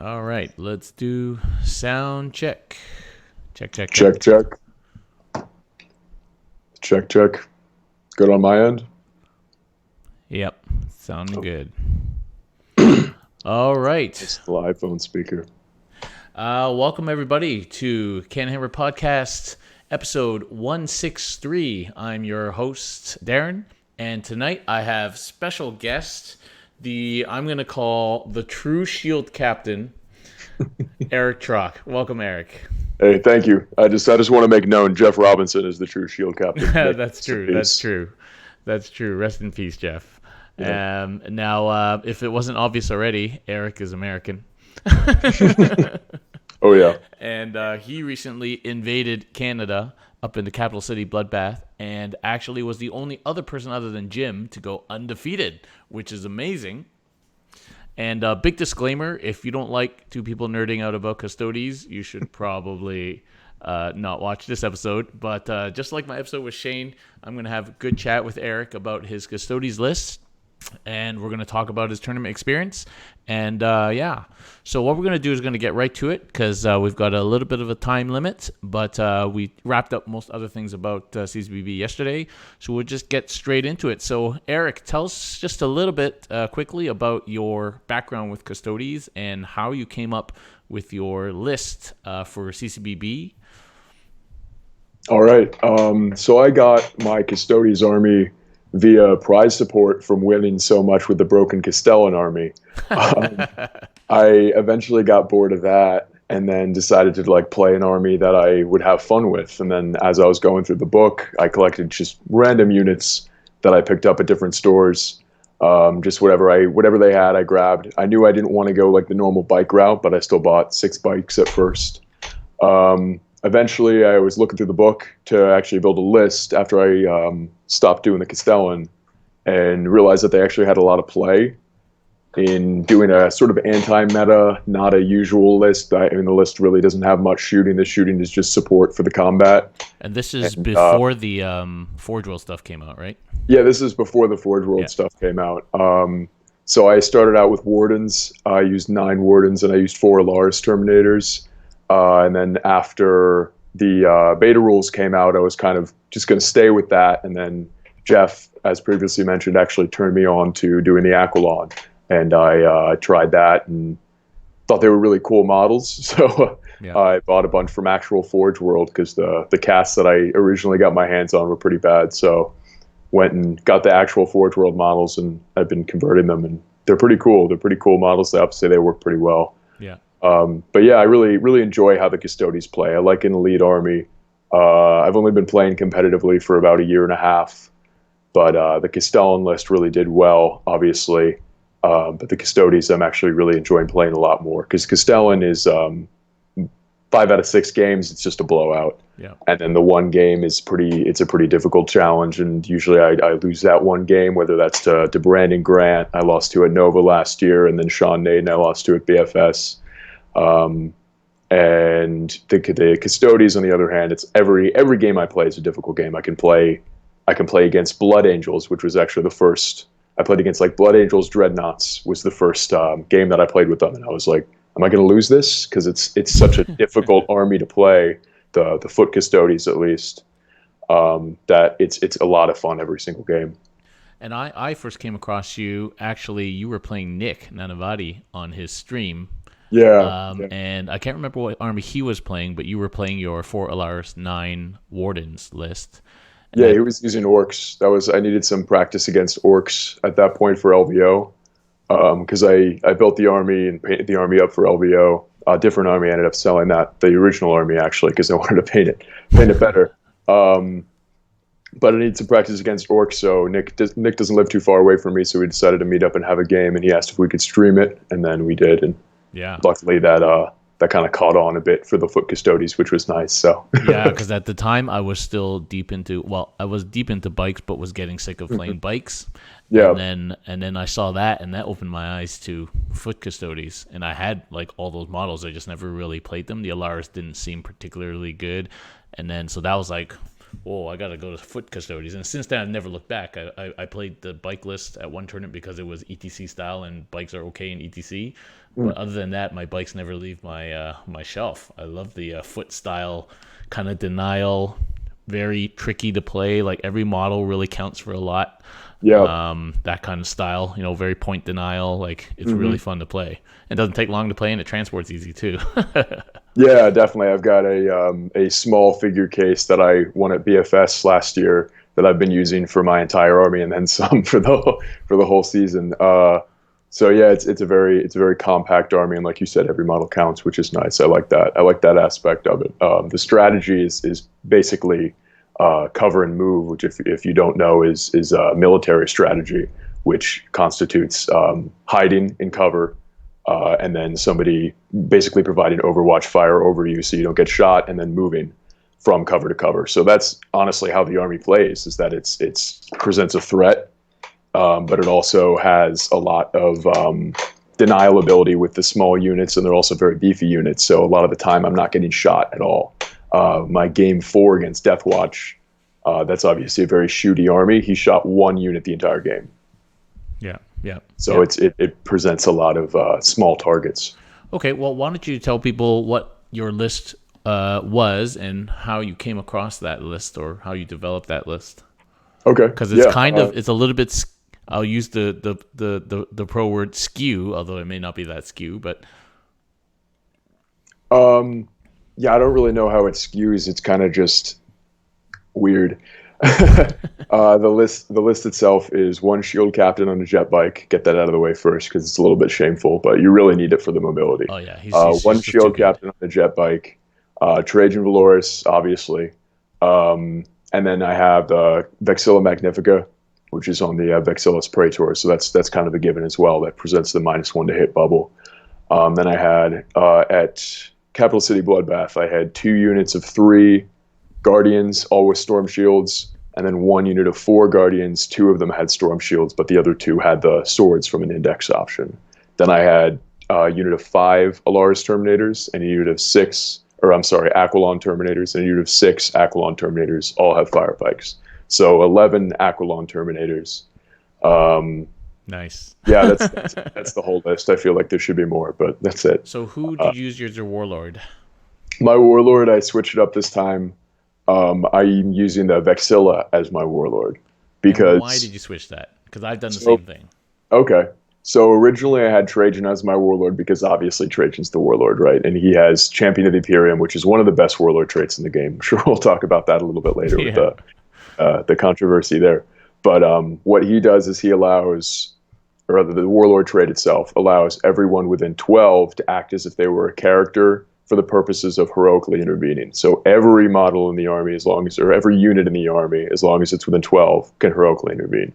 All right, let's do sound check. Check, check, check. Check, check. Check, check. Good on my end. Yep, sounding good. All right. It's the iPhone speaker. Welcome everybody to Can Hammer Podcast, episode 163. I'm your host, Darren, and tonight I have special guest, I'm going to call the true shield captain, Erik Trock. Welcome, Erik. Hey, thank you. I just want to make known Jeff Robinson is the true shield captain. That's true. That's true. Rest in peace, Jeff. Yeah. Now, if it wasn't obvious already, Erik is American. Oh, yeah. And he recently invaded Canada up in the capital city, Bloodbath, and actually was the only other person other than Jim to go undefeated, which is amazing. And big disclaimer, if you don't like two people nerding out about Custodes, you should probably not watch this episode. But just like my episode with Shane, I'm going to have a good chat with Erik about his Custodes list. And we're going to talk about his tournament experience. And so what we're going to do is going to get right to it because we've got a little bit of a time limit. But we wrapped up most other things about CCBB yesterday. So we'll just get straight into it. So Erik, tell us just a little bit quickly about your background with Custodes and how you came up with your list for CCBB. All right. So I got my Custodes army via prize support from winning so much with the broken Castellan army. I eventually got bored of that and then decided to play an army that I would have fun with. And then as I was going through the book, I collected just random units that I picked up at different stores. Just whatever they had, I grabbed. I knew I didn't want to go like the normal bike route, but I still bought 6 bikes at first. Eventually, I was looking through the book to actually build a list after I stopped doing the Castellan and realized that they actually had a lot of play in doing a sort of anti-meta, not a usual list. The list really doesn't have much shooting. The shooting is just support for the combat. And this is before the Forge World stuff came out, right? Yeah, this is before the Forge World stuff came out. So I started out with Wardens. I used 9 Wardens and I used 4 Lars Terminators. And then after the beta rules came out, I was kind of just going to stay with that. And then Jeff, as previously mentioned, actually turned me on to doing the Aquilon. And I tried that and thought they were really cool models. So I bought a bunch from actual Forge World because the casts that I originally got my hands on were pretty bad. So went and got the actual Forge World models, and I've been converting them. And they're pretty cool. They're pretty cool models. I have to say they work pretty well. Yeah. But yeah, I really enjoy how the Custodes play. I like an elite army. I've only been playing competitively for about a year and a half, but the Castellan list really did well, obviously. But the Custodes, I'm actually really enjoying playing a lot more because Castellan is 5 out of 6 games, it's just a blowout. Yeah. And then the one game is it's a pretty difficult challenge, and usually I lose that one game, whether that's to Brandon Grant, I lost to at Nova last year, and then Sean Naden, I lost to at BFS. And the Custodes, on the other hand, it's every game I play is a difficult game. I can play against Blood Angels, which was actually the first I played against. Blood Angels Dreadnoughts was the first game that I played with them, and I was like, am I going to lose this? Because it's such a difficult army to play, the Foot Custodes at least, that it's a lot of fun every single game. And I first came across you, actually, you were playing Nick Nanavati on his stream. Yeah. And I can't remember what army he was playing, but you were playing your 4 Alaris 9 Wardens list. And he was using Orcs. I needed some practice against Orcs at that point for LVO, because I built the army and painted the army up for LVO. A different army, I ended up selling the original army actually because I wanted to paint it better. But I needed some practice against Orcs, so Nick doesn't live too far away from me, so we decided to meet up and have a game, and he asked if we could stream it, and then we did, and luckily that kind of caught on a bit for the Foot Custodes, which was nice. So yeah, because at the time I was still deep into bikes, but was getting sick of playing bikes. Yeah, and then I saw that, and that opened my eyes to Foot Custodes, and I had all those models. I just never really played them. The Alaris didn't seem particularly good, and then so that was "Whoa, I gotta go to foot Custodes." And since then, I've never looked back. I played the bike list at one tournament because it was ETC style, and bikes are okay in ETC. But other than that, my bikes never leave my shelf. I love the foot style kind of denial, very tricky to play. Like every model really counts for a lot. Yeah. That kind of style, very point denial. Like it's really fun to play. It doesn't take long to play, and it transports easy too. Yeah, definitely. I've got a small figure case that I won at BFS last year that I've been using for my entire army, and then some for the whole season. So yeah, it's a very compact army, and like you said, every model counts, which is nice. I like that. I like that aspect of it. The strategy is basically cover and move, which if you don't know is military strategy, which constitutes hiding in cover. And then somebody basically providing overwatch fire over you so you don't get shot, and then moving from cover to cover. So that's honestly how the army plays, is that it's presents a threat, but it also has a lot of denial ability with the small units, and they're also very beefy units. So a lot of the time I'm not getting shot at all. My game 4 against Deathwatch, that's obviously a very shooty army. He shot 1 unit the entire game. Yeah, yeah. So yeah. it presents a lot of small targets. Okay, well, why don't you tell people what your list was and how you came across that list, or how you developed that list? Okay, Because it's it's a little bit. I'll use the pro word skew, although it may not be that skew, but yeah, I don't really know how it skews. It's kind of just weird. The list itself is 1 shield captain on a jet bike. Get that out of the way first because it's a little bit shameful, but you really need it for the mobility. Oh yeah, he's 1 just shield too captain on the jet bike. Trajan Valoris, obviously, and then I have the Vexilla Magnifica, which is on the Vexilla's Praetor. So that's kind of a given as well. That presents the -1 to hit bubble. Then I had at Capital City Bloodbath, I had 2 units of 3 Guardians, all with Storm Shields, and then 1 unit of 4 Guardians. 2 of them had Storm Shields, but the other 2 had the swords from an index option. Then I had a unit of 5 Alaris Terminators and a unit of 6, Aquilon Terminators and a unit of 6 Aquilon Terminators, all have fire pikes. So 11 Aquilon Terminators. Nice. Yeah, that's the whole list. I feel like there should be more, but that's it. So who did you use as your warlord? My warlord, I switched it up this time. I'm using the Vexilla as my warlord because. And why did you switch that? Because I've done the same thing. Okay. So originally I had Trajan as my warlord because obviously Trajan's the warlord, right? And he has Champion of the Imperium, which is one of the best warlord traits in the game. I'm sure we'll talk about that a little bit later with the controversy there. But what he does is he allows, or rather the warlord trait itself, allows everyone within 12 to act as if they were a character for the purposes of heroically intervening. So every model in the army, or every unit in the army, as long as it's within 12, can heroically intervene.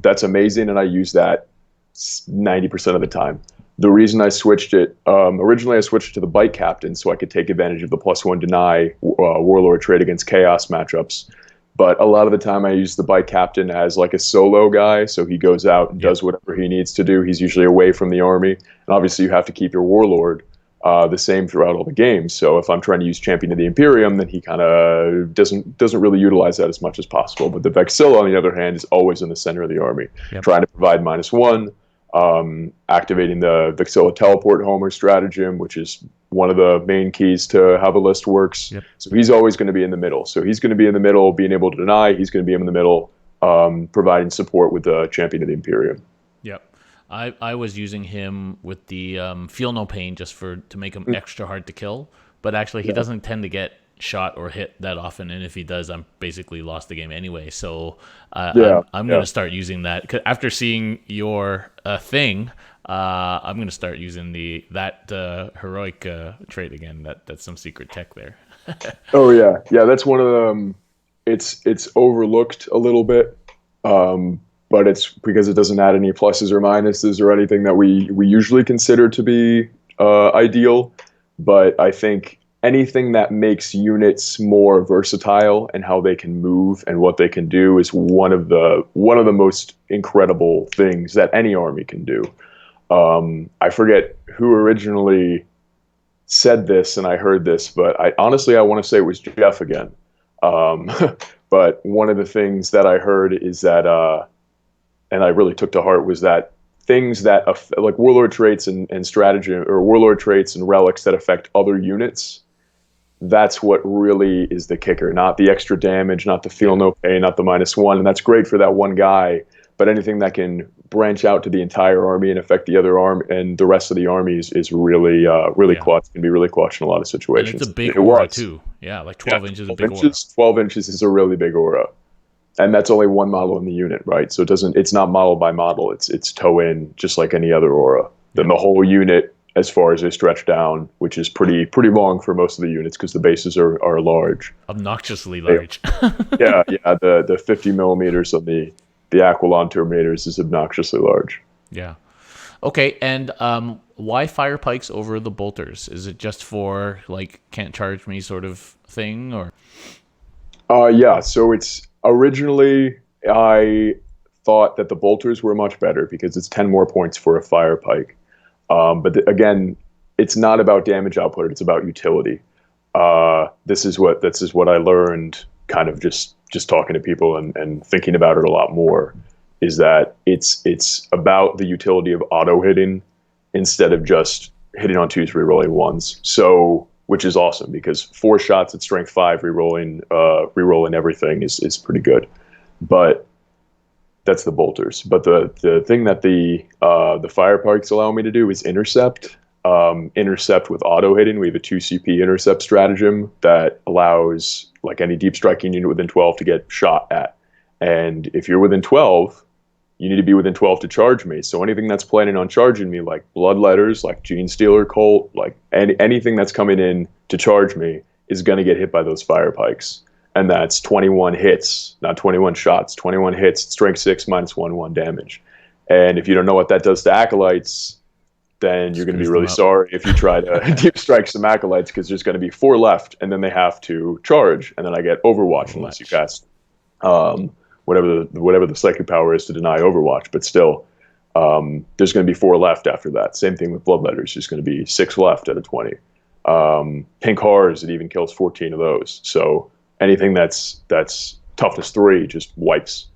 That's amazing, and I use that 90% of the time. The reason I switched it, originally I switched to the bike captain so I could take advantage of the +1 deny warlord trait against chaos matchups. But a lot of the time I use the bike captain as like a solo guy, so he goes out and does whatever he needs to do. He's usually away from the army, and obviously you have to keep your warlord the same throughout all the games. So if I'm trying to use Champion of the Imperium, then he kind of doesn't really utilize that as much as possible. But the Vexilla, on the other hand, is always in the center of the army, trying to provide -1, activating the Vexilla teleport homer stratagem, which is one of the main keys to how the list works. So he's always going to be in the middle. So he's going to be in the middle, being able to deny. He's going to be in the middle, providing support with the Champion of the Imperium. Yep. I was using him with the Feel No Pain just to make him extra hard to kill. But actually, he doesn't tend to get shot or hit that often. And if he does, I'm basically lost the game anyway. So I'm going to start using that. 'Cause after seeing your thing, I'm going to start using that heroic trait again. That's some secret tech there. Oh, yeah. Yeah, that's one of them. It's overlooked a little bit. But it's because it doesn't add any pluses or minuses or anything that we usually consider to be ideal. But I think anything that makes units more versatile and how they can move and what they can do is one of the most incredible things that any army can do. I forget who originally said this, and I heard this, but I want to say it was Jeff again. Um, but one of the things that I heard is that, and I really took to heart, was that things that like warlord traits and strategy, or warlord traits and relics that affect other units, that's what really is the kicker, not the extra damage, not the feel no pain, not the -1. And that's great for that one guy, but anything that can branch out to the entire army and affect the other arm and the rest of the armies is really, really clutch. Can be really clutch in a lot of situations. And it's a big aura too. Yeah, like 12 inches, a big aura. 12 inches is a really big aura. And that's only one model in the unit, right? So it's not model by model. It's toe in, just like any other aura. Then the whole unit, as far as they stretch down, which is pretty long for most of the units because the bases are large. Obnoxiously large. yeah. The 50 millimeters on the Aquilon Terminators is obnoxiously large. Yeah. Okay, and why fire pikes over the bolters? Is it just for like can't charge me sort of thing, or? Yeah. So it's originally I thought that the bolters were much better because it's 10 more points for a fire pike. But again, it's not about damage output; it's about utility. This is what I learned, kind of just talking to people and thinking about it a lot more. Is that it's about the utility of auto hitting instead of just hitting on 2s, rerolling 1s. So, which is awesome because 4 shots at strength 5, rerolling everything is pretty good. But that's the bolters. But the thing that the fire pikes allow me to do is intercept. Intercept with auto hitting. We have a 2 CP intercept stratagem that allows like any deep striking unit within 12 to get shot at. And if you're within 12, you need to be within 12 to charge me. So anything that's planning on charging me, like Bloodletters, like Gene Stealer Colt, like anything that's coming in to charge me is going to get hit by those fire pikes. And that's 21 hits, not 21 shots, 21 hits, strength 6 -1/1 damage. And if you don't know what that does to Acolytes, then you're going to be really sorry if you try to deep strike some Acolytes, because there's going to be 4 left, and then they have to charge, and then I get Overwatch unless you cast whatever the psychic power is to deny Overwatch. But still, there's going to be 4 left after that. Same thing with Bloodletters. There's going to be 6 left out of 20. Pink Horrors, it even kills 14 of those. So anything that's toughness 3 just wipes.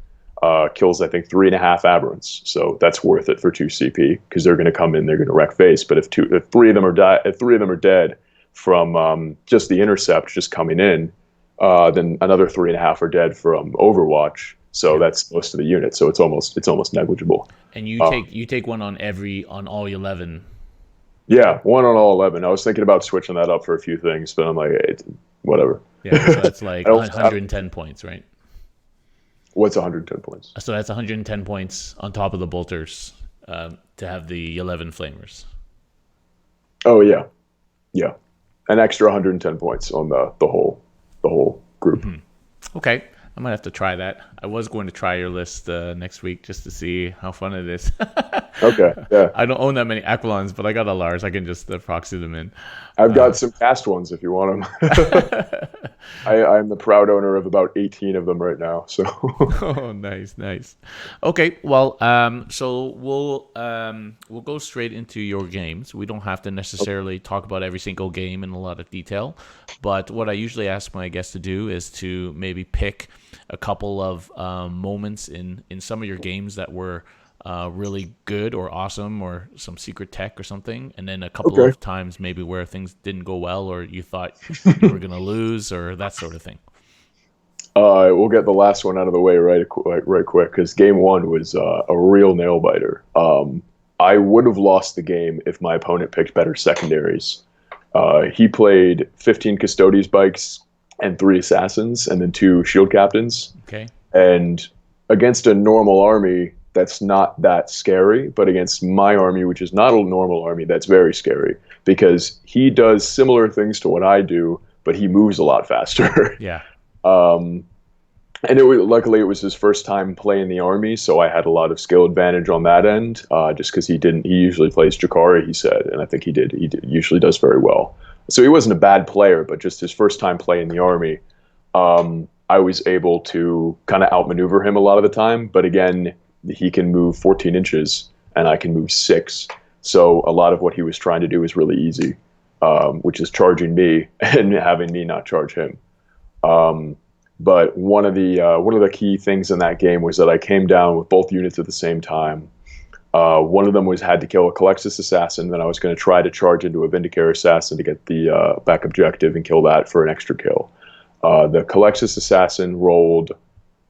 Kills, I think, 3.5 aberrants. So that's worth it for 2 CP because they're going to come in, they're going to wreck face. But if 3 of them are dead from just the intercept just coming in, then another 3.5 are dead from Overwatch. So that's most of the unit. So it's almost negligible. And you take one on all 11. Yeah, 1 on all 11. I was thinking about switching that up for a few things, but I'm like, whatever. Yeah, so that's like 110 points, right? What's 110 points? So that's 110 points on top of the bolters to have the 11 flamers. Oh yeah, an extra 110 points on the whole group. Mm-hmm. Okay, I might have to try that. I was going to try your list next week just to see how fun it is. Okay, yeah. I don't own that many Aquilons, but I got a Lars. I can just proxy them in. I've got some cast ones if you want them. I'm the proud owner of about 18 of them right now. So. Oh, nice. Okay, well, so we'll go straight into your games. We don't have to necessarily talk about every single game in a lot of detail, but what I usually ask my guests to do is to maybe pick a couple of moments in some of your games that were really good or awesome, or some secret tech or something, and then a couple of times maybe where things didn't go well or you thought you were going to lose, or that sort of thing. We'll get the last one out of the way right quick, because game 1 was a real nail biter. I would have lost the game if my opponent picked better secondaries. He played 15 Custodes bikes and 3 assassins, and then 2 shield captains. Okay. And against a normal army, that's not that scary, but against my army, which is not a normal army, that's very scary, because he does similar things to what I do, but he moves a lot faster. Yeah. And luckily it was his first time playing the army, so I had a lot of skill advantage on that end, just because he usually plays Jakari, he said, and I think he usually does very well. So he wasn't a bad player, but just his first time playing the army, I was able to kind of outmaneuver him a lot of the time, but again, he can move 14 inches and I can move 6. So a lot of what he was trying to do is really easy, which is charging me and having me not charge him. But one of the key things in that game was that I came down with both units at the same time. One of them had to kill a Calexis assassin. Then I was going to try to charge into a Vindicator assassin to get the back objective and kill that for an extra kill. The Calexis assassin rolled,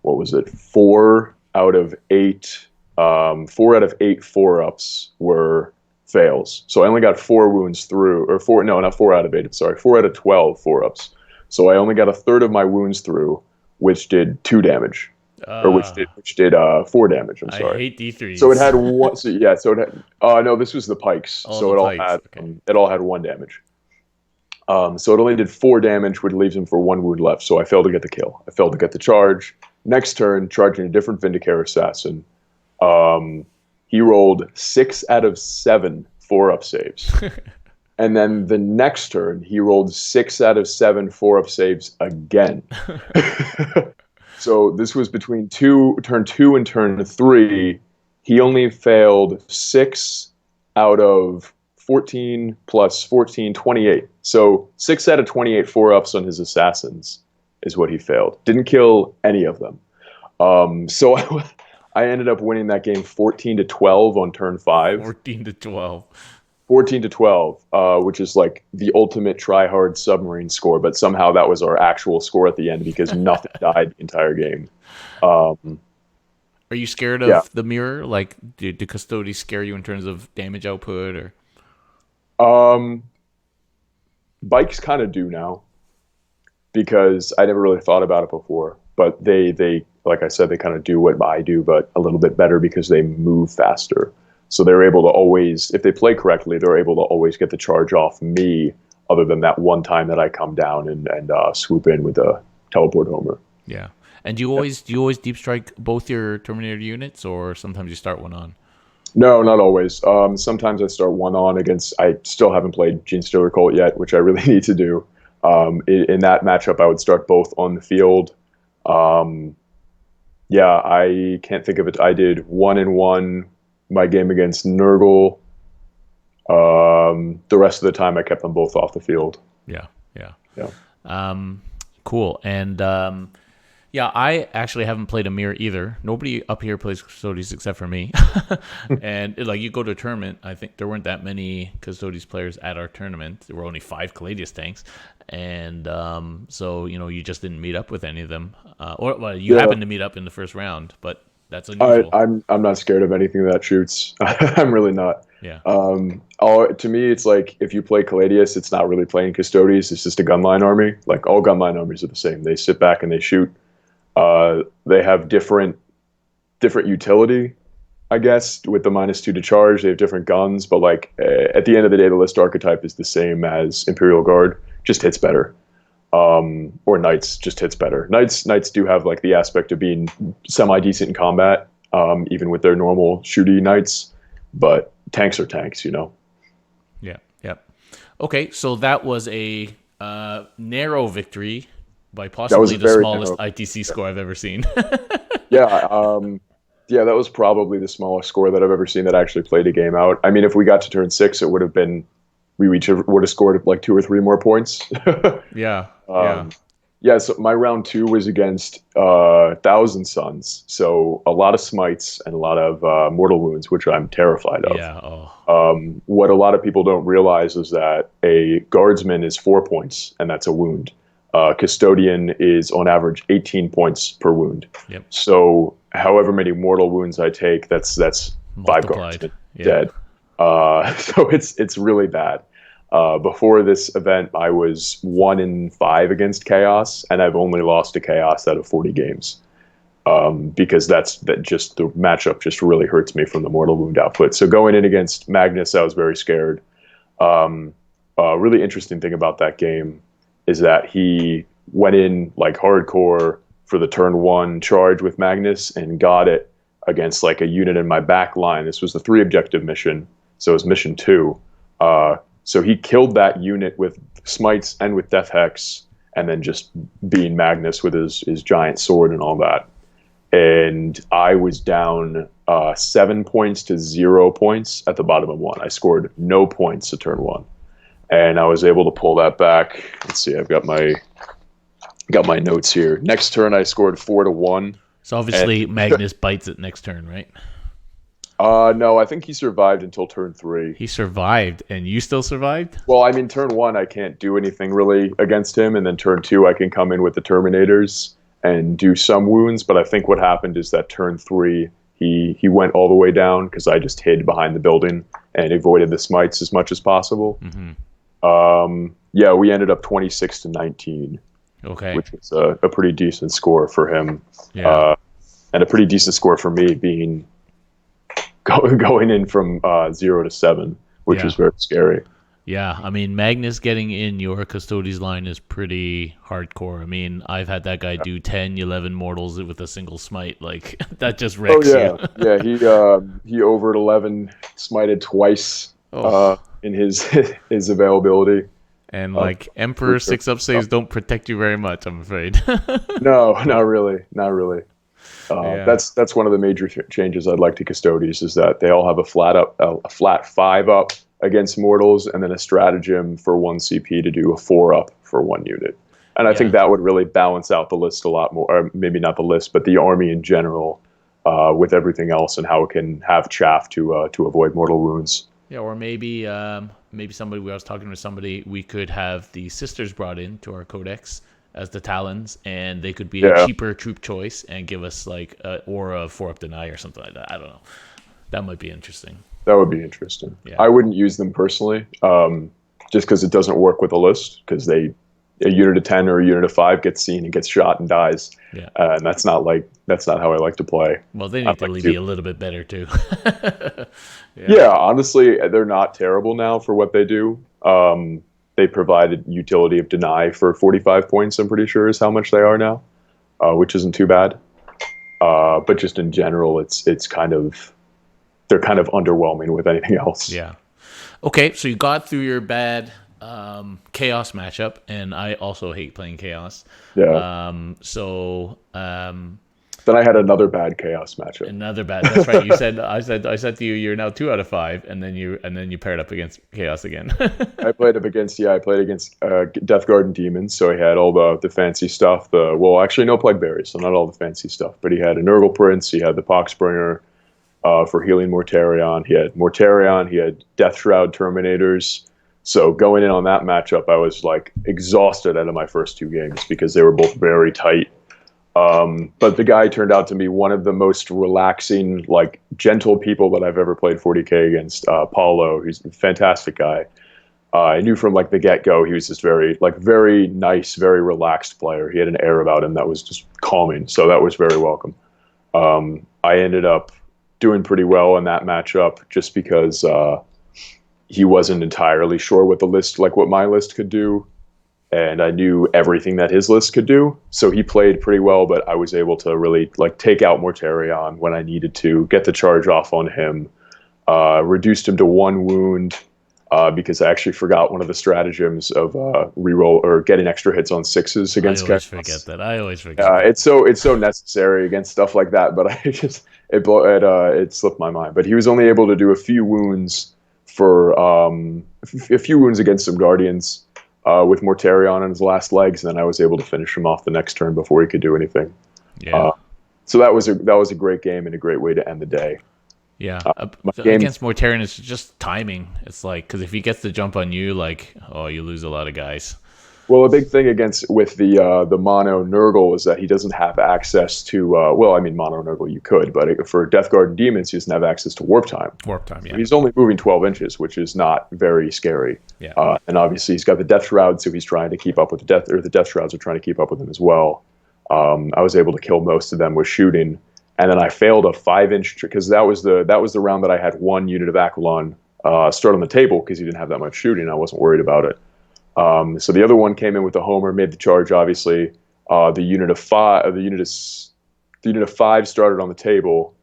what was it, 4 out of 8. 4 out of 8 4-ups were fails. So I only got 4 wounds through, or four, no, not 4 out of 8. I'm sorry, 4 out of 12 4-ups. So I only got a third of my wounds through, which did 2 damage, or which did 4 damage. I'm sorry. I hate D3s. So it had one. So yeah. So it had. No, this was the pikes. Oh, so the pikes. it all had 1 damage. So it only did 4 damage, which leaves him for 1 wound left. So I failed to get the kill. I failed to get the charge. Next turn, charging a different Vindicator assassin. He rolled 6 out of 7 4-up saves. And then the next turn, he rolled 6 out of 7 4-up saves again. So this was between turn 2 and turn 3. He only failed 6 out of 14 plus 14, 28. So 6 out of 28 4-ups on his assassins is what he failed. Didn't kill any of them. So I ended up winning that game 14-12 on turn 5. 14-12. 14-12, which is like the ultimate try-hard submarine score, but somehow that was our actual score at the end because nothing died the entire game. Are you scared of the mirror? Like, do Custodes scare you in terms of damage output? Or bikes kind of do now because I never really thought about it before. But they like I said, they kind of do what I do, but a little bit better because they move faster. So they're able to always, if they play correctly, they're able to always get the charge off me, other than that one time that I come down and swoop in with a teleport homer. Yeah. And do you always deep strike both your Terminator units, or sometimes you start one on? No, not always. Sometimes I start one on against. I still haven't played Gene Stealer Colt yet, which I really need to do. In that matchup, I would start both on the field. Yeah, I can't think of it. I did 1-1 my game against Nurgle. The rest of the time, I kept them both off the field. Yeah. Cool. And yeah, I actually haven't played a mirror either. Nobody up here plays Custodes except for me. And like, you go to a tournament, I think there weren't that many Custodes players at our tournament. There were only 5 Caladius tanks. And so, you just didn't meet up with any of them. You happened to meet up in the first round, but that's unusual. I'm not scared of anything that shoots. I'm really not. Yeah. To me, it's like if you play Caladius, it's not really playing Custodes. It's just a gunline army. Like, all gunline armies are the same. They sit back and they shoot. They have different utility, I guess, with the -2 to charge. They have different guns, but like at the end of the day, the list archetype is the same as Imperial Guard, just hits better. Or Knights, just hits better. Knights do have like the aspect of being semi-decent in combat, even with their normal shooty Knights, but tanks are tanks, Yeah. Okay, so that was a narrow victory by possibly the smallest ITC score I've ever seen. Yeah, that was probably the smallest score that I've ever seen that actually played a game out. I mean, if we got to turn 6, it would have been, we each would have scored like 2 or 3 more points. Yeah. So my round 2 was against Thousand Suns, so a lot of smites and a lot of mortal wounds, which I'm terrified of. What a lot of people don't realize is that a guardsman is 4 points, and that's a wound. Custodian is on average 18 points per wound. Yep. So however many mortal wounds I take, that's 5 guardsmen dead. So it's really bad. Before this event, I was 1-5 against Chaos, and I've only lost to Chaos out of 40 games. Because the matchup just really hurts me from the mortal wound output. So going in against Magnus, I was very scared. Really interesting thing about that game is that he went in like hardcore for the turn 1 charge with Magnus and got it against like a unit in my back line. This was the 3 objective mission, so it was mission 2. So he killed that unit with smites and with Death Hex, and then just being Magnus with his giant sword and all that. And I was down 7 points to 0 points at the bottom of 1. I scored no points to turn 1. And I was able to pull that back. Let's see, I've got my got my notes here. Next turn, I scored 4-1. So obviously Magnus bites it next turn, right? No, I think he survived until turn 3. He survived, and you still survived? Well, I mean, turn 1, I can't do anything really against him, and then turn 2, I can come in with the Terminators and do some wounds. But I think what happened is that turn 3, he went all the way down because I just hid behind the building and avoided the smites as much as possible. Yeah, we ended up 26-19. Okay. Which was a pretty decent score for him. Yeah. And a pretty decent score for me, being going in from 0-7, which was very scary. Yeah, I mean, Magnus getting in your Custodes line is pretty hardcore. I mean, I've had that guy do 10, 11 mortals with a single smite. Like, that just wrecks you. Yeah, he over 11 smited twice in his availability. And like Emperor 6-up saves don't protect you very much, I'm afraid. No, not really. That's one of the major changes I'd like to Custodes, is that they all have a flat 5-up against mortals, and then a stratagem for 1 CP to do a 4-up for 1 unit. And I think that would really balance out the list a lot more, or maybe not the list, but the army in general, with everything else and how it can have chaff to avoid mortal wounds. Yeah, or maybe somebody, I was talking to somebody, we could have the sisters brought in to our codex as the Talons, and they could be a cheaper troop choice and give us like or a 4-up deny or something like that. I don't know. That might be interesting. That would be interesting. Yeah. I wouldn't use them personally, just because it doesn't work with a list, because a unit of 10 or a unit of 5 gets seen and gets shot and dies. Yeah. And that's not how I like to play. Well, they need to be a little bit better too. Yeah, honestly, they're not terrible now for what they do. They provided utility of deny for 45 points, I'm pretty sure is how much they are now, which isn't too bad. But just in general, they're kind of underwhelming with anything else. Yeah. Okay, so you got through your bad chaos matchup, and I also hate playing chaos. Yeah. Then I had another bad chaos matchup. Another bad. That's right. You said I said to you, you're now 2 out of 5, and then you paired up against chaos again. I played against Death Garden Demons, so he had all the fancy stuff. Actually no Plague Berries, so not all the fancy stuff. But he had a Nurgle Prince, he had the Poxbringer for healing Mortarion, he had Mortarion, he had Death Shroud Terminators. So going in on that matchup, I was like exhausted out of my first 2 games because they were both very tight. But the guy turned out to be one of the most relaxing, like gentle people that I've ever played 40K against. Paulo, he's a fantastic guy. I knew from like the get-go he was just very nice, very relaxed player. He had an air about him that was just calming, so that was very welcome. I ended up doing pretty well in that matchup just because he wasn't entirely sure what my list could do. And I knew everything that his list could do. So he played pretty well, but I was able to really take out Mortarion when I needed to, get the charge off on him, reduced him to 1 wound because I actually forgot one of the stratagems of reroll or getting extra hits on 6s against chaos. I always forget that. It's so necessary against stuff like that, but it slipped my mind. But he was only able to do a few wounds against some Guardians. With Mortarion on his last legs, and then I was able to finish him off the next turn before he could do anything. Yeah. So that was a great game and a great way to end the day. Yeah. Against Mortarion, it's just timing. It's like, because if he gets the jump on you, you lose a lot of guys. Well, a big thing with the mono Nurgle is that he doesn't have access to mono Nurgle you could, but for Death Garden Demons he doesn't have access to warp time. Yeah. So he's only moving 12 inches, which is not very scary. Yeah. And obviously he's got the Death Shroud, so he's trying to keep up with the Death Shrouds are trying to keep up with him as well. I was able to kill most of them with shooting, and then I failed a 5-inch because that was the round that I had 1 unit of Aquilon start on the table because he didn't have that much shooting. I wasn't worried about it. So the other one came in with the Homer, made the charge. Obviously, the unit of 5 started on the table,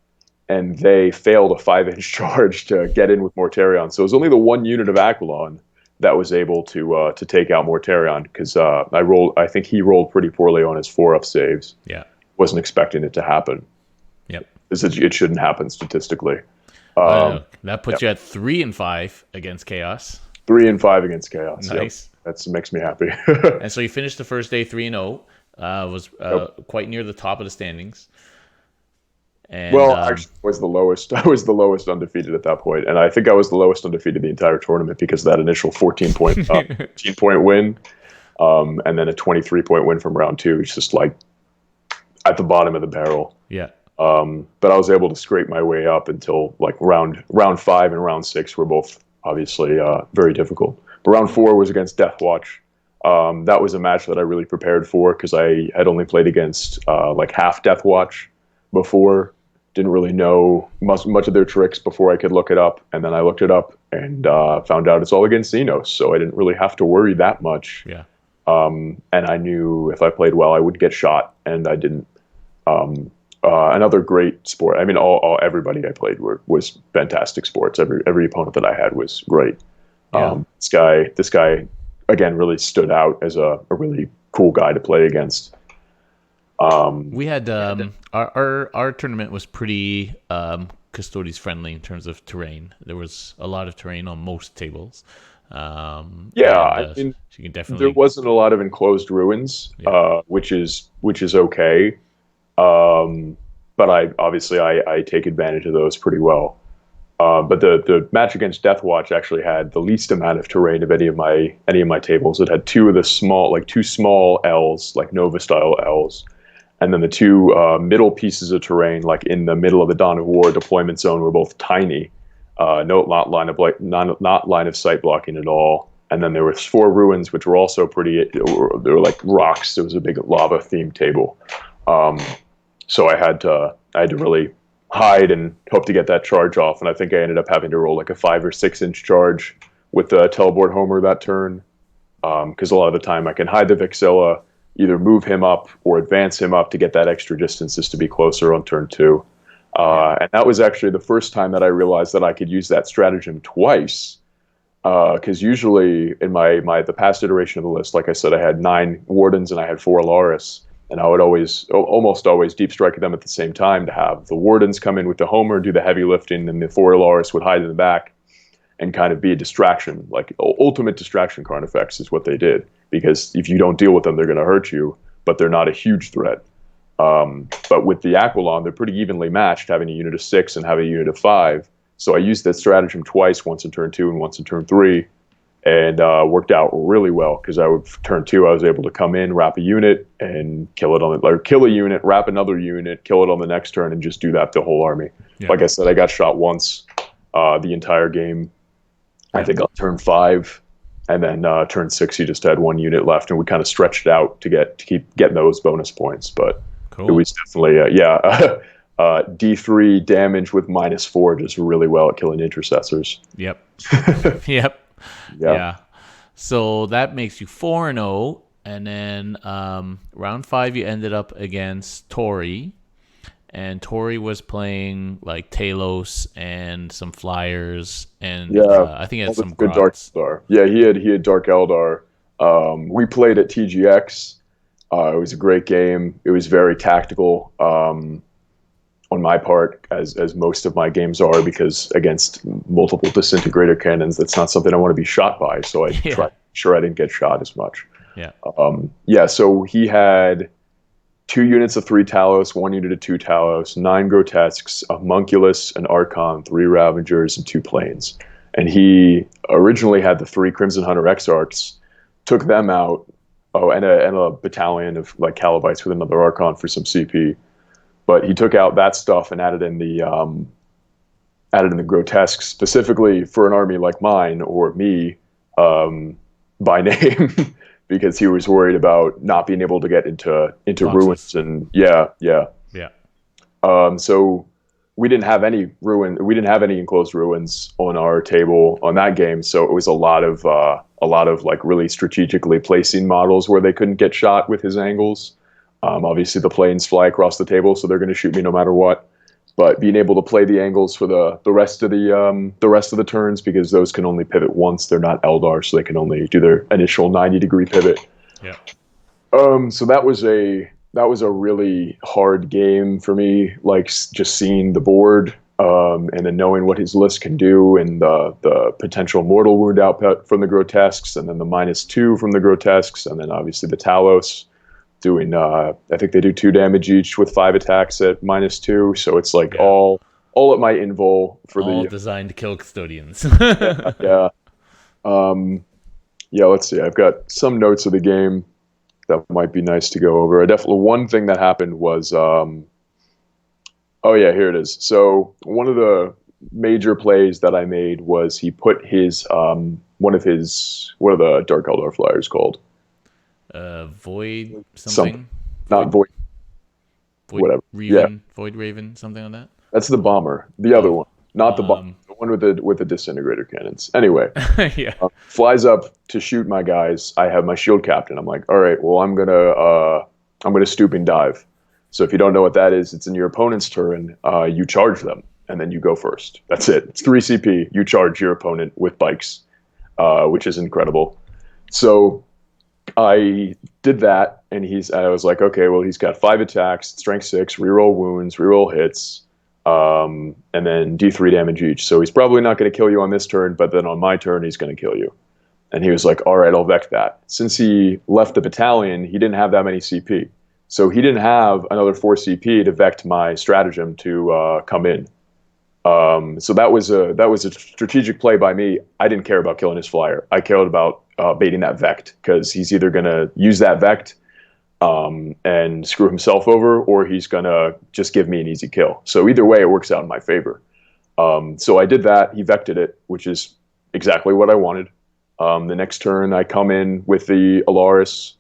and they failed a 5-inch charge to get in with Mortarion. So it was only the 1 unit of Aquilon that was able to take out Mortarion because I think he rolled pretty poorly on his 4-up saves. Yeah, wasn't expecting it to happen. Yep, it shouldn't happen statistically. That puts you at 3 and 5 against Chaos. 3 and 5 against Chaos. Nice. Yep. That makes me happy. And so you finished the first day 3-0. Was Yep. quite near the top of the standings. And Well, actually, I was the lowest. I was the lowest undefeated at that point, and I think I was the lowest undefeated the entire tournament because of that initial 14 point win, and then a 23 point win from round two. It's just like at the bottom of the barrel. yeah, But I was able to scrape my way up until like round five and round six were both obviously very difficult. But round four was against Deathwatch. That was a match that I really prepared for because I had only played against like half Deathwatch before. Didn't really know much of their tricks before I could look it up, and then I looked it up and found out it's all against Xenos, so I didn't really have to worry that much. yeah, And I knew if I played well, I would get shot, and I didn't. Another great sport. I mean, everybody I played was fantastic sports. Every opponent that I had was great. yeah. This guy again really stood out as a really cool guy to play against. We had our tournament was pretty Custodes friendly in terms of terrain. There was a lot of terrain on most tables. I mean, so you can definitely. there wasn't a lot of enclosed ruins, Yeah. which is okay. But I take advantage of those pretty well. But the match against Deathwatch actually had the least amount of terrain of any of my tables. It had two small L's, like Nova style L's, and then the two middle pieces of terrain, like in the middle of the Dawn of War deployment zone, were both tiny, not line of sight blocking at all. And then there was four ruins, which were also pretty. They were like rocks. There was a big lava themed table. So I had to really hide and hope to get that charge off. And I think I ended up having to roll like a 5 or 6 inch charge with the teleport homer that turn. Because a lot of the time I can hide the Vixilla, either move him up or advance him up to get that extra distance just to be closer on turn 2. And that was actually the first time that I realized that I could use that stratagem twice. Because usually in the past iteration of the list, like I said, I had 9 Wardens and I had 4 Alaris. And I would almost always deep strike them at the same time to have the Wardens come in with the Homer, do the heavy lifting, and the 4 Alaris would hide in the back and kind of be a distraction. Like ultimate distraction card effects is what they did. Because if you don't deal with them, they're going to hurt you, but they're not a huge threat. But with the Aquilon, they're pretty evenly matched, having a unit of 6 and having a unit of 5. So I used that stratagem twice, once in turn 2 and once in turn 3. And worked out really well because turn 2 I was able to come in, wrap a unit, and kill a unit, wrap another unit, kill it on the next turn, and just do that the whole army. Yeah. Like I said, I got shot once the entire game. Yeah. I think on turn 5, and then turn 6 he just had 1 unit left, and we kind of stretched it out to keep getting those bonus points. But cool. It was definitely D3 damage with -4 does really well at killing intercessors. Yep. Yep. Yeah. So that makes you 4-0, and then round 5 you ended up against Tori, and Tori was playing like Talos and some flyers, and I think he had some good Dark Eldar. Yeah, he had Dark Eldar. We played at TGX. It was a great game. It was very tactical. On my part, as most of my games are, because against multiple disintegrator cannons, that's not something I want to be shot by. So I tried to make sure I didn't get shot as much. Yeah. So he had 2 units of 3 Talos, 1 unit of 2 Talos, 9 Grotesques, a Munculus, an Archon, 3 Ravagers, and 2 Planes. And he originally had the 3 Crimson Hunter Exarchs, took them out, and a battalion of like Calabites with another Archon for some CP. But he took out that stuff and added in the Grotesques specifically for an army like mine or me by name, because he was worried about not being able to get into ruins. And yeah. So we didn't have any enclosed ruins on our table on that game. So it was a lot of like really strategically placing models where they couldn't get shot with his angles. Obviously, the planes fly across the table, so they're going to shoot me no matter what. But being able to play the angles for the rest of the turns, because those can only pivot once. They're not Eldar, so they can only do their initial 90-degree pivot. Yeah. So that was a really hard game for me. Like just seeing the board, and then knowing what his list can do, and the potential mortal wound output from the Grotesques, and then the -2 from the Grotesques, and then obviously the Talos. doing. I think they do 2 damage each with 5 attacks at -2. So it's like Yeah. all at my invul for All the designed to kill custodians. yeah. Yeah, let's see. I've got some notes of the game that might be nice to go over. I definitely one thing that happened was oh yeah, here it is. So one of the major plays that I made was he put his one of his what are the Dark Eldar flyers called? Void Something, something? not Void void, Void whatever. Yeah, Raven? Void Raven? Something like that? that's the bomber. The other Oh. one, not the bomber. Um, The one with the disintegrator cannons. Anyway, yeah. flies up to shoot my guys. I have my shield captain. I'm like, all right, well, I'm gonna stooping dive. So if you don't know what that is, it's in your opponent's turn. You charge them, and then you go first. That's it. It's 3 CP. You charge your opponent with bikes, which is incredible. So I did that, and I was like, okay, well, he's got 5 attacks, strength 6, reroll wounds, reroll hits, and then D3 damage each. So he's probably not going to kill you on this turn, but then on my turn, he's going to kill you. And he was like, all right, I'll Vect that. Since he left the battalion, he didn't have that many CP. So he didn't have another 4 CP to Vect my stratagem to come in. So that was a strategic play by me. I didn't care about killing his flyer. I cared about baiting that Vect, because he's either going to use that Vect and screw himself over, or he's going to just give me an easy kill. So either way, it works out in my favor. So I did that. He Vected it, which is exactly what I wanted. The next turn, I come in with the Alaris,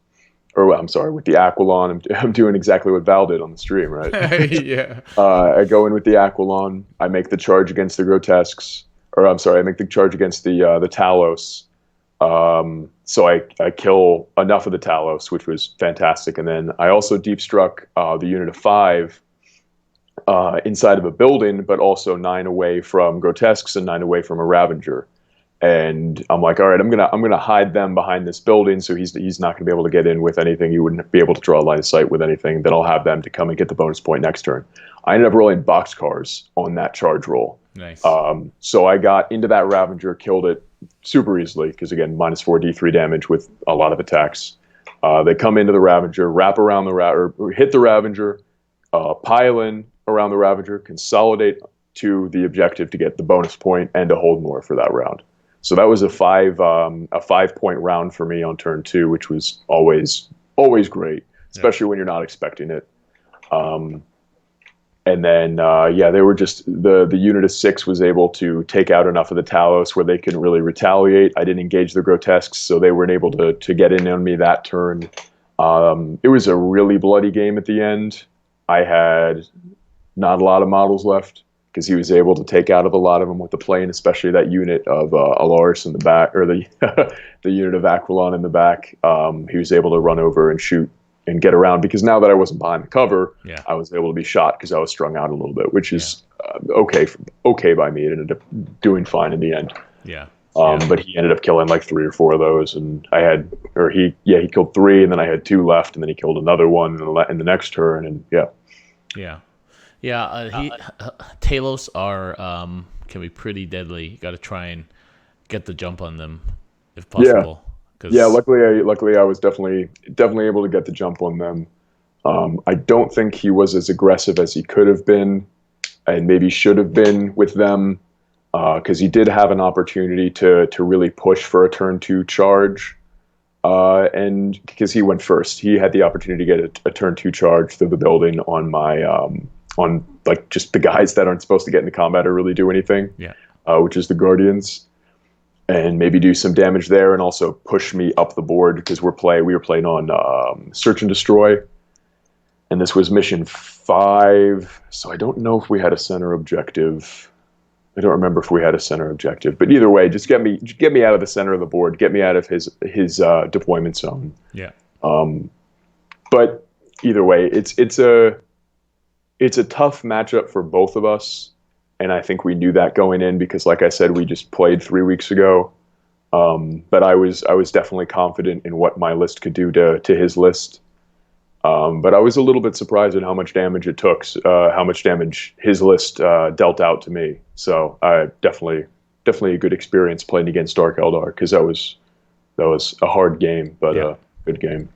or I'm sorry, with the Aquilon. I'm doing exactly what Val did on the stream, right? Yeah. I go in with the Aquilon. I make the charge against the Grotesques, or I'm sorry, I make the charge against the Talos. So I kill enough of the Talos, which was fantastic. And then I also deep struck the unit of 5 inside of a building, but also 9 away from Grotesques and 9 away from a Ravager. And I'm like, all right, I'm gonna hide them behind this building, so he's not gonna be able to get in with anything. He wouldn't be able to draw a line of sight with anything. Then I'll have them to come and get the bonus point next turn. I ended up rolling boxcars on that charge roll. Nice. So I got into that Ravager, killed it super easily, because again, -4 D3 damage with a lot of attacks. They come into the Ravager, wrap around or hit the Ravager, pile in around the Ravager, consolidate to the objective to get the bonus point and to hold more for that round. So that was a 5-point round for me on turn 2, which was always great, especially when you're not expecting it. And then they were just the unit of 6 was able to take out enough of the Talos where they couldn't really retaliate. I didn't engage the Grotesques, so they weren't able to get in on me that turn. It was a really bloody game at the end. I had not a lot of models left, because he was able to take out of a lot of them with the plane, especially that unit of Alaris in the back, or the the unit of Aquilon in the back. He was able to run over and shoot and get around, because now that I wasn't behind the cover, I was able to be shot because I was strung out a little bit, which is okay by me. It ended up doing fine in the end. But he ended up killing like 3 or 4 of those, and he killed 3, and then I had 2 left, and then he killed another one in the next turn, and Talos are can be pretty deadly. You got to try and get the jump on them if possible. Luckily I was definitely able to get the jump on them. I don't think he was as aggressive as he could have been, and maybe should have been with them, because he did have an opportunity to really push for a turn 2 charge. And because he went first, he had the opportunity to get a turn 2 charge through the building on my on like just the guys that aren't supposed to get into combat or really do anything, which is the Guardians, and maybe do some damage there, and also push me up the board, because we were playing on Search and Destroy, and this was mission 5, so I don't know if we had a center objective. I don't remember if we had a center objective, but either way, just get me out of the center of the board, get me out of his deployment zone. But either way, it's a tough matchup for both of us, and I think we knew that going in, because like I said, we just played 3 weeks ago. But I was definitely confident in what my list could do to his list. But I was a little bit surprised at how much damage it took, how much damage his list dealt out to me. So I definitely a good experience playing against Dark Eldar, because that was a hard game, but a good game.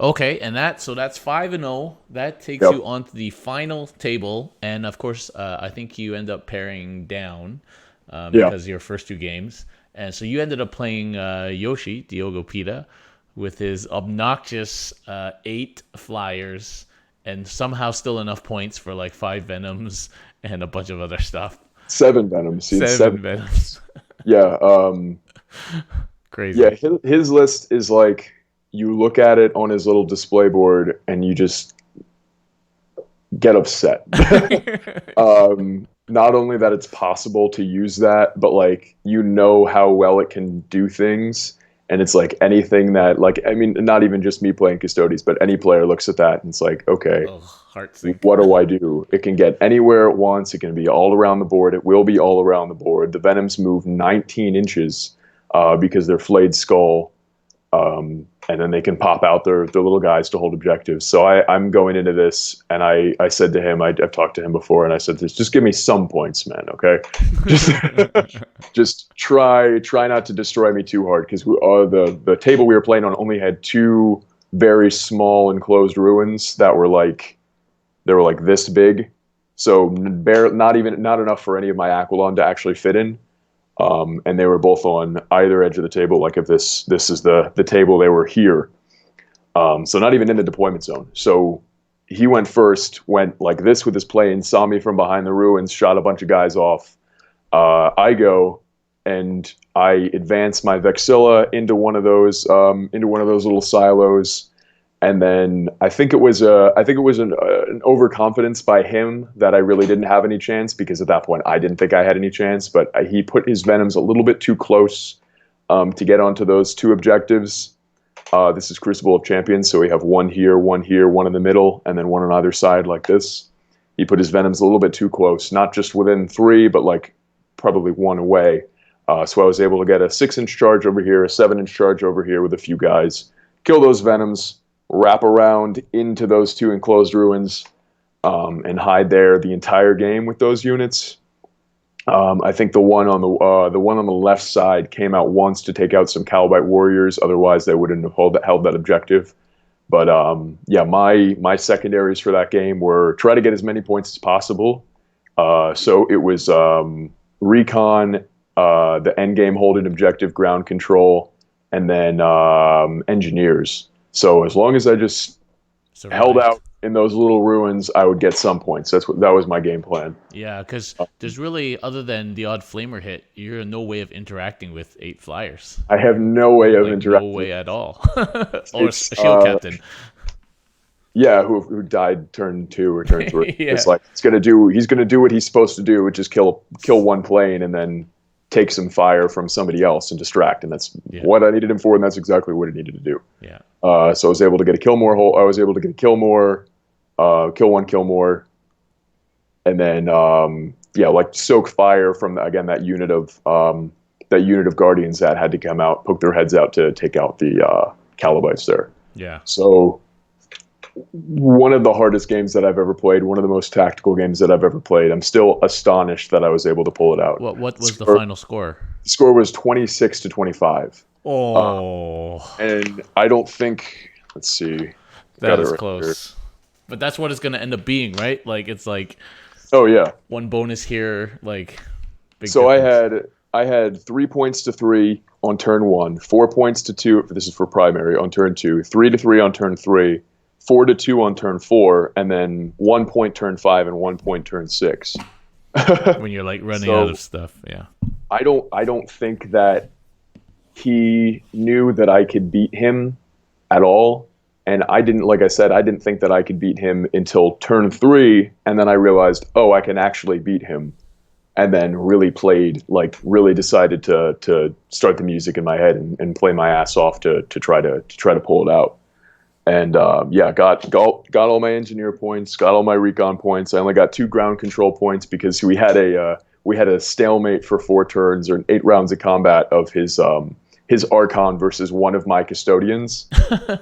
Okay, and that's 5-0. That takes Yep. you on to the final table, and of course, I think you end up paring down Yeah. because of your first two games, and so you ended up playing Yoshi Diogo Pita with his obnoxious 8 flyers, and somehow still enough points for like 5 venoms and a bunch of other stuff. 7 Venoms. He had Seven 7. venoms, Yeah. Yeah. crazy. His list is like you look at it on his little display board and you just get upset. Not only that it's possible to use that, but like you know how well it can do things. And it's like anything that like I mean, not even just me playing Custodes, but any player looks at that and it's like, okay, Oh, heart sink. what do I do? It can get anywhere it wants. It can be all around the board. It will be all around the board. The Venoms move 19 inches because they're flayed skull. And then they can pop out their little guys to hold objectives. So I'm going into this, and I said to him, I've talked to him before, and I said, just give me some points, man, okay? Just just try not to destroy me too hard, because the table we were playing on only had 2 very small enclosed ruins that were like they were like this big, so not enough for any of my Aquilon to actually fit in. And they were both on either edge of the table. Like if this is the table, they were here. So not even in the deployment zone. So he went first, went like this with his plane, saw me from behind the ruins, shot a bunch of guys off. I go and I advance my Vexilla into one of those little silos. And then I think it was an overconfidence by him that I really didn't have any chance, because at that point I didn't think I had any chance. But he put his Venoms a little bit too close to get onto those 2 objectives. This is Crucible of Champions, so we have one here, one in the middle, and then one on either side like this. He put his Venoms a little bit too close, not just within 3, but like probably 1 away. So I was able to get a 6-inch charge over here, a 7-inch charge over here with a few guys, kill those Venoms, wrap around into those 2 enclosed ruins, and hide there the entire game with those units. I think the one on the left side came out once to take out some Calbite warriors. Otherwise, they wouldn't have held that objective. But yeah, my secondaries for that game were try to get as many points as possible. So it was recon, the end game holding objective, ground control, and then engineers. So as long as I just held out in those little ruins, I would get some points. That was my game plan. Yeah, because there's really, other than the odd flamer hit, you're in no way of interacting with 8 flyers. I have no way of interacting. No way at all. Or a shield captain. Yeah, who died turn 2 or turn 3. Yeah. It's like he's gonna do what he's supposed to do, which is kill one plane and then take some fire from somebody else and distract, and that's what I needed him for, and that's exactly what he needed to do. Yeah. So I was able to get a kill more hole. I was able to get a kill more, kill one, kill more, and then like soak fire from that unit of guardians that had to come out, poke their heads out to take out the Calabites there. Yeah. So one of the hardest games that I've ever played, one of the most tactical games that I've ever played. I'm still astonished that I was able to pull it out. What was the final score? The score was 26-25. Oh. And I don't think, let's see. That is close. But that's what it's going to end up being, right? Like, it's like, oh yeah, 1 bonus here, like, big so difference. I had 3 points to 3 on turn 1, 4 points to 2, this is for primary, on turn 2, 3 to 3 on turn 3, 4 to 2 on turn 4, and then 1 point turn 5 and 1 point turn 6. When you're like running out of stuff, yeah. I don't think that he knew that I could beat him at all, and I didn't think that I could beat him until turn 3, and then I realized, oh, I can actually beat him, and then really decided to start the music in my head and play my ass off to try to pull it out. And got all my engineer points, got all my recon points. I only got 2 ground control points because we had a stalemate for 4 turns or 8 rounds of combat of his Archon versus one of my custodians.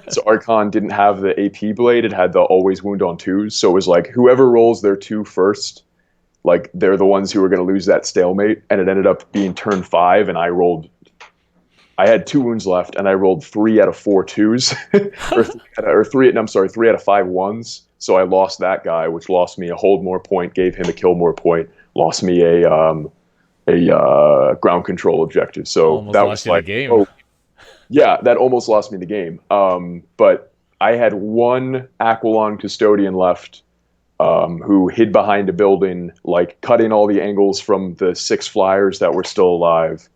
So Archon didn't have the AP blade; it had the always wound on 2s. So it was like whoever rolls their 2 first, like they're the ones who are going to lose that stalemate. And it ended up being turn 5, and I rolled I had 2 wounds left, and I rolled 3 out of 4 2s, or 3 out of 5 1s. So I lost that guy, which lost me a hold more point, gave him a kill more point, lost me a ground control objective. So Almost that lost was you the like, game. oh yeah, that almost lost me the game. But I had one Aquilon custodian left, who hid behind a building, like cutting all the angles from the 6 flyers that were still alive.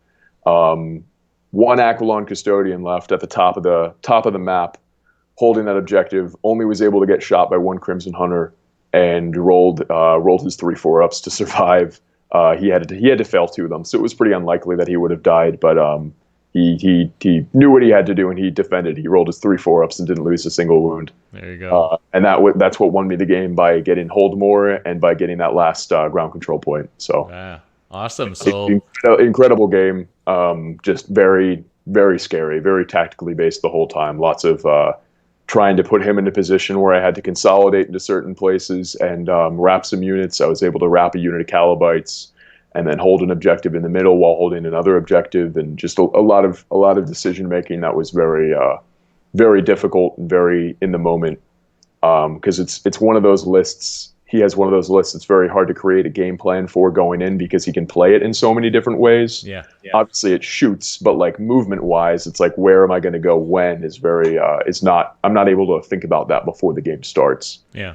Um, One Aquilon custodian left at the top of the map, holding that objective. Only was able to get shot by one Crimson Hunter, and rolled his 3/4 ups to survive. He had to fail 2 of them, so it was pretty unlikely that he would have died. But he knew what he had to do, and he defended. He rolled his 3/4 ups and didn't lose a single wound. There you go. And that's what won me the game, by getting hold more and by getting that last ground control point. So Yeah. Awesome. So incredible game. Just very, very scary, very tactically based the whole time. Lots of trying to put him in a position where I had to consolidate into certain places and wrap some units. I was able to wrap a unit of Calobites and then hold an objective in the middle while holding another objective, and just a lot of decision making that was very very difficult and very in the moment, because it's one of those lists. He has one of those lists. It's very hard to create a game plan for going in, because he can play it in so many different ways. yeah. Obviously it shoots, but like movement wise, it's like, where am I going to go when, is very I'm not able to think about that before the game starts. Yeah.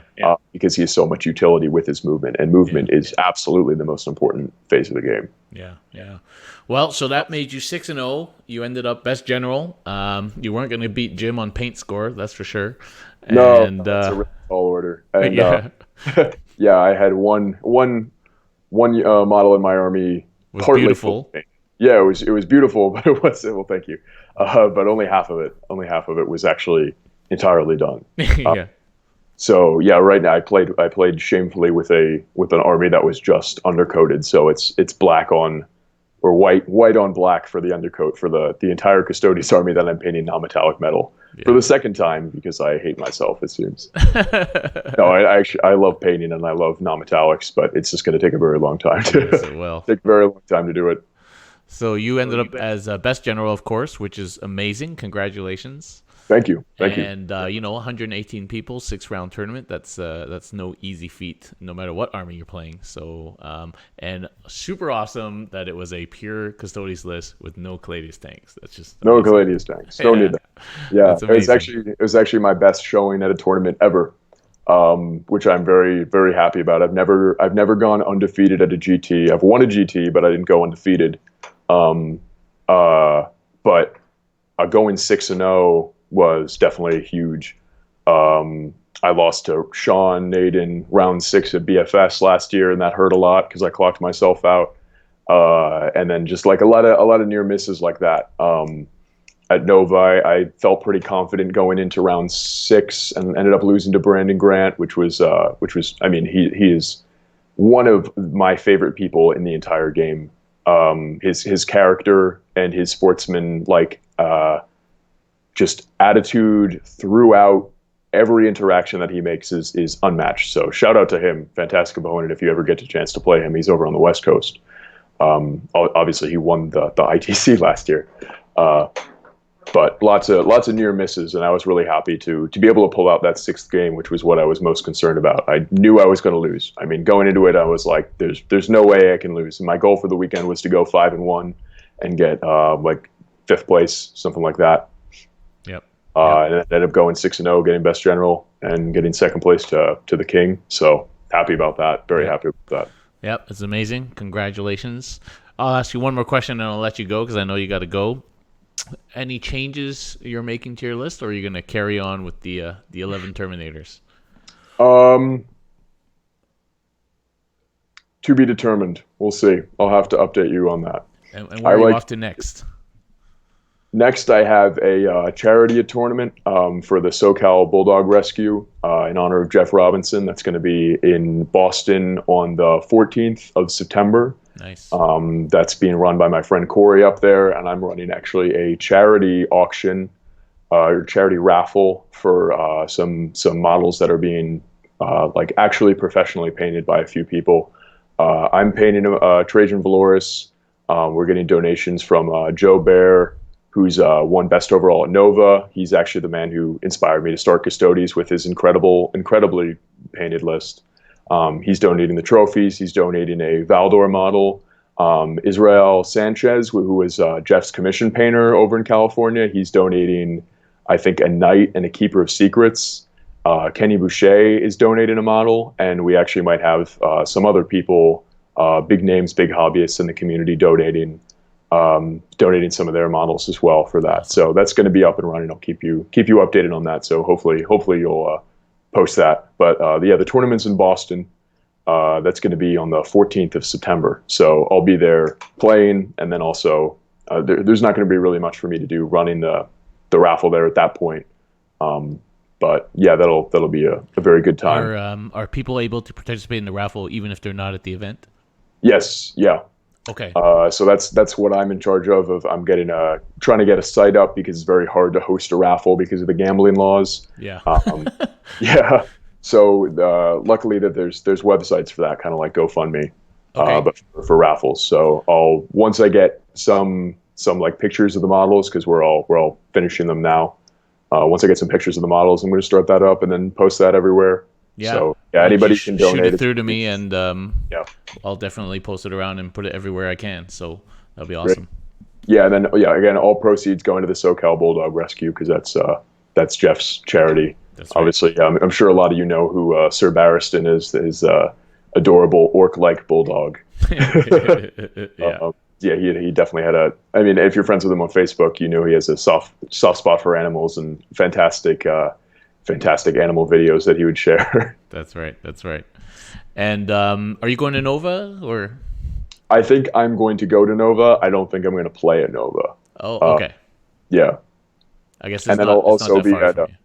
Because he has so much utility with his movement, and movement is absolutely the most important phase of the game. Yeah. Yeah. Well, so that made you 6-0. You ended up best general. You weren't going to beat Jim on paint score, that's for sure. No, And that's a really tall order. And yeah. yeah, I had one model in my army. Was partly beautiful. full. Yeah, it was beautiful, but it was, well, thank you. But only half of it was actually entirely done. Yeah. So yeah, right now I played shamefully with an army that was just undercoated. So it's black on, or white on black for the undercoat for the entire Custodes army that I'm painting non-metallic metal for the second time, because I hate myself, it seems. No, I love painting and I love non-metallics, but it's just going to take a very long time to Yes, it will. take a very long time to do it. So you ended up as best general, of course, which is amazing. Congratulations. Thank you. And 118 people, 6-round tournament. That's no easy feat, no matter what army you're playing. So and super awesome that it was a pure Custodes list with no Caladius tanks. That's just No amazing. Caladius tanks. Don't need that. Yeah, That's amazing. it was actually my best showing at a tournament ever, which I'm very, very happy about. I've never gone undefeated at a GT. I've won a GT, but I didn't go undefeated. But going 6-0 was definitely huge. I lost to Sean Naden round 6 at BFS last year, and that hurt a lot because I clocked myself out. And then just like a lot of near misses like that. At Nova, I felt pretty confident going into round 6 and ended up losing to Brandon Grant, which was I mean, he is one of my favorite people in the entire game. His character and his sportsman just attitude throughout every interaction that he makes is unmatched. So shout out to him. Fantastic opponent if you ever get a chance to play him. He's over on the West Coast. Obviously he won the ITC last year. But lots of near misses, and I was really happy to be able to pull out that 6th game, which was what I was most concerned about. I knew I was going to lose. I mean, going into it, I was like, "There's no way I can lose." And my goal for the weekend was to go 5-1 and get like 5th place, something like that. Yep. And I ended up going 6-0, getting best general, and getting 2nd place to the king. So happy about that. Very happy with that. Yep, it's amazing. Congratulations. I'll ask you one more question, and I'll let you go because I know you got to go. Any changes you're making to your list, or are you going to carry on with the 11 Terminators? To be determined. We'll see. I'll have to update you on that. And where are you off to next? Next, I have a charity tournament for the SoCal Bulldog Rescue in honor of Jeff Robinson. That's going to be in Boston on the 14th of September. Nice. That's being run by my friend Corey up there, and I'm running actually a charity auction or charity raffle for some models that are being like actually professionally painted by a few people. I'm painting Trajan Valoris. We're getting donations from Joe Bear, who's won best overall at Nova. He's actually the man who inspired me to start Custodes with his incredibly painted list. He's donating the trophies. He's donating a Valdor model. Israel Sanchez, who is Jeff's commission painter over in California, he's donating, I think, a Knight and a Keeper of Secrets. Kenny Boucher is donating a model, and we actually might have some other people, big names, big hobbyists in the community donating some of their models as well for that. So that's going to be up and running. I'll keep you updated on that. So hopefully you'll post that. But the tournament's in Boston. That's going to be on the 14th of September. So I'll be there playing, and then also there's not going to be really much for me to do running the raffle there at that point. But yeah, that'll be a very good time. Are people able to participate in the raffle even if they're not at the event? Yes. Yeah. Okay. So that's what I'm in charge of. I'm trying to get a site up because it's very hard to host a raffle because of the gambling laws. Yeah. Yeah. So luckily that there's websites for that, kind of like GoFundMe, Okay. but for raffles. So once I get some like pictures of the models, because we're all finishing them now. Once I get some pictures of the models, I'm going to start that up and then post that everywhere. Yeah. So yeah, anybody can donate. Shoot it through to me, and yeah, I'll definitely post it around and put it everywhere I can. So that'll be awesome. Great. Yeah, and then again, all proceeds going to the SoCal Bulldog Rescue because that's Jeff's charity. That's right. Obviously, I'm sure a lot of you know who Sir Barristan is. His adorable orc-like bulldog. Yeah. Yeah, he definitely had a. I mean, if you're friends with him on Facebook, you know he has a soft spot for animals and fantastic animal videos that he would share. That's right. And are you going to Nova or? I think I'm going to go to Nova. I don't think I'm going to play at Nova. Oh, okay. Yeah. I guess it's and then not, I'll also it's not that be far at. from you.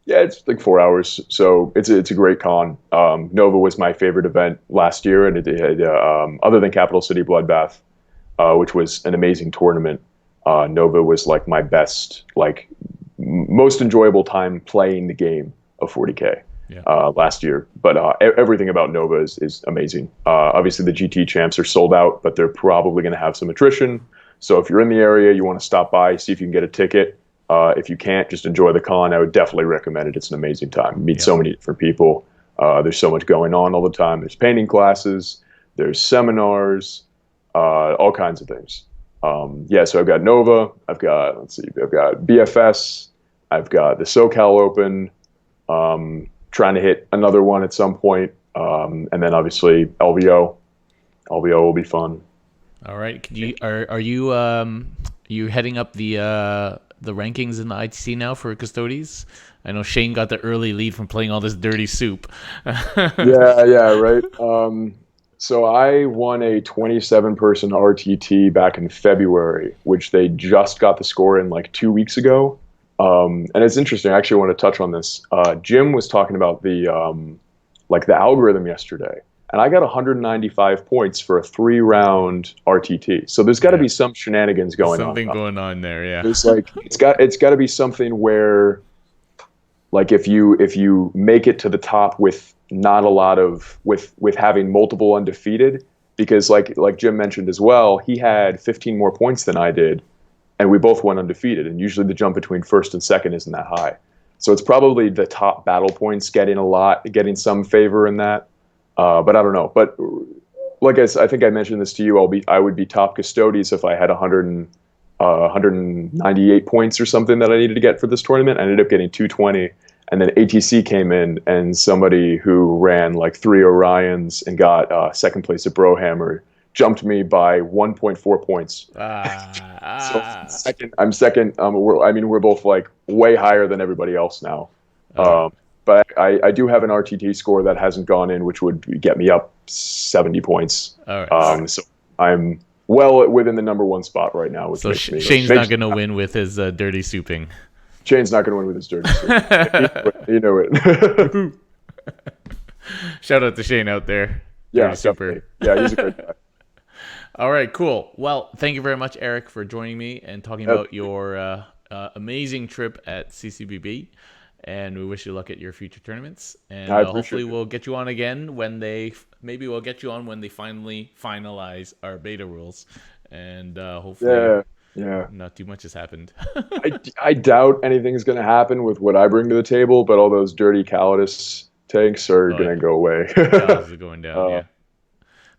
Yeah, it's like 4 hours, so it's a great con. Nova was my favorite event last year, and it had, other than Capital City Bloodbath, which was an amazing tournament. Nova was like my best, like most enjoyable time playing the game of 40K last year. But everything about Nova is amazing. Obviously, the GT champs are sold out, but they're probably going to have some attrition. So if you're in the area, you want to stop by, see if you can get a ticket. If you can't, just enjoy the con. I would definitely recommend it. It's an amazing time. You meet so many different people. There's so much going on all the time. There's painting classes. There's seminars. All kinds of things. So I've got Nova. I've got BFS. I've got the SoCal Open. Trying to hit another one at some point. And then obviously LVO. LVO will be fun. All right. Are you heading up the rankings in the ITC now for Custodes? I know Shane got the early lead from playing all this dirty soup. Yeah, right. So I won a 27-person RTT back in February, which they just got the score in like 2 weeks ago. And it's interesting. I actually want to touch on this. Jim was talking about the algorithm yesterday, and I got 195 points for a 3-round RTT. So there's got to be some shenanigans going on. Something going on there, yeah. There's it's got to be something where, like, if you make it to the top with not a lot of with having multiple undefeated, because like Jim mentioned as well, he had 15 more points than I did, and we both went undefeated. And usually the jump between first and second isn't that high. So it's probably the top battle points getting some favor in that. But I don't know. But like I think I mentioned this to you, I would be top Custodes if I had 198 points or something that I needed to get for this tournament. I ended up getting 220. And then ATC came in, and somebody who ran like 3 Orions and got second place at Brohammer jumped me by 1.4 points. So I'm second. We're both like way higher than everybody else now. But I do have an RTT score that hasn't gone in, which would get me up 70 points. All right. So I'm well within the number 1 spot right now. Which so Shane's not going to win with his dirty souping. Shane's not going to win with his dirty soup. You know it. Shout out to Shane out there. Yeah, super. Yeah, he's a great guy. All right, cool. Well, thank you very much, Erik, for joining me and talking about your amazing trip at CCBB. And we wish you luck at your future tournaments. And hopefully we'll get you on again when they finally finalize our beta rules. And hopefully Yeah. Not too much has happened. I doubt anything's going to happen with what I bring to the table, but all those dirty Calidus tanks are Oh going to yeah, go away. Callus is going down. uh, Yeah.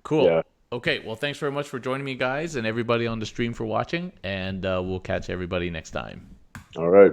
Cool. yeah. Okay. Well, thanks very much for joining me, guys, and everybody on the stream for watching. And we'll catch everybody next time. All right.